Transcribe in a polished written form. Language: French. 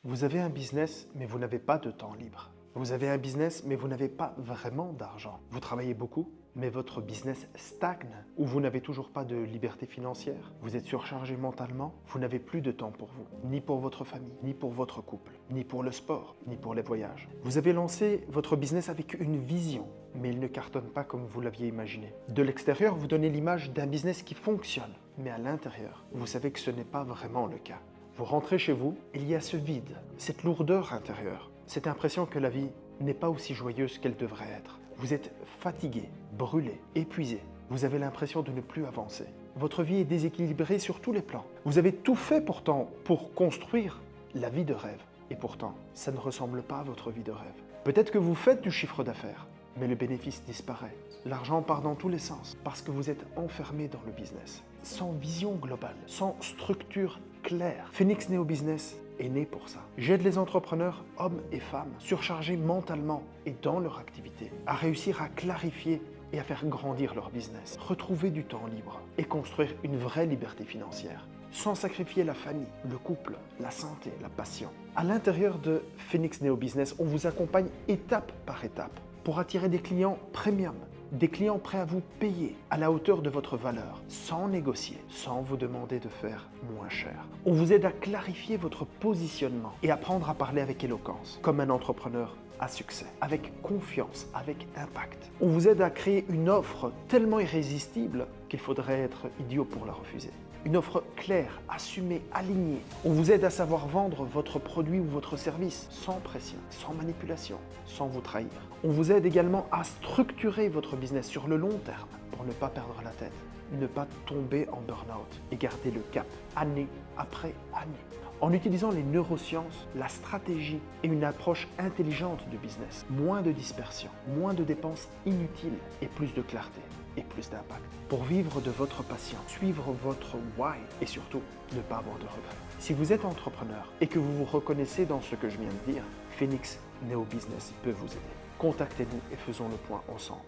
Vous avez un business, mais vous n'avez pas de temps libre. Vous avez un business, mais vous n'avez pas vraiment d'argent. Vous travaillez beaucoup, mais votre business stagne ou vous n'avez toujours pas de liberté financière. Vous êtes surchargé mentalement, vous n'avez plus de temps pour vous, ni pour votre famille, ni pour votre couple, ni pour le sport, ni pour les voyages. Vous avez lancé votre business avec une vision, mais il ne cartonne pas comme vous l'aviez imaginé. De l'extérieur, vous donnez l'image d'un business qui fonctionne, mais à l'intérieur, vous savez que ce n'est pas vraiment le cas. Vous rentrez chez vous, il y a ce vide, cette lourdeur intérieure, cette impression que la vie n'est pas aussi joyeuse qu'elle devrait être. Vous êtes fatigué, brûlé, épuisé. Vous avez l'impression de ne plus avancer. Votre vie est déséquilibrée sur tous les plans. Vous avez tout fait pourtant pour construire la vie de rêve. Et pourtant, ça ne ressemble pas à votre vie de rêve. Peut-être que vous faites du chiffre d'affaires, mais le bénéfice disparaît. L'argent part dans tous les sens parce que vous êtes enfermé dans le business. Sans vision globale, sans structure claire. Phoenix Neo Business est né pour ça. J'aide les entrepreneurs, hommes et femmes, surchargés mentalement et dans leur activité, à réussir à clarifier et à faire grandir leur business, retrouver du temps libre et construire une vraie liberté financière, sans sacrifier la famille, le couple, la santé, la passion. À l'intérieur de Phoenix Neo Business, on vous accompagne étape par étape pour attirer des clients premium, des clients prêts à vous payer à la hauteur de votre valeur, sans négocier, sans vous demander de faire moins cher. On vous aide à clarifier votre positionnement et apprendre à parler avec éloquence, comme un entrepreneur à succès, avec confiance, avec impact. On vous aide à créer une offre tellement irrésistible qu'il faudrait être idiot pour la refuser. Une offre claire, assumée, alignée. On vous aide à savoir vendre votre produit ou votre service sans pression, sans manipulation, sans vous trahir. On vous aide également à structurer votre business sur le long terme pour ne pas perdre la tête, ne pas tomber en burn-out et garder le cap année après année. En utilisant les neurosciences, la stratégie et une approche intelligente du business, moins de dispersion, moins de dépenses inutiles et plus de clarté et plus d'impact. Pour vivre de votre passion, suivre votre why et surtout ne pas avoir de regrets. Si vous êtes entrepreneur et que vous vous reconnaissez dans ce que je viens de dire, Phoenix Neo Business peut vous aider. Contactez-nous et faisons le point ensemble.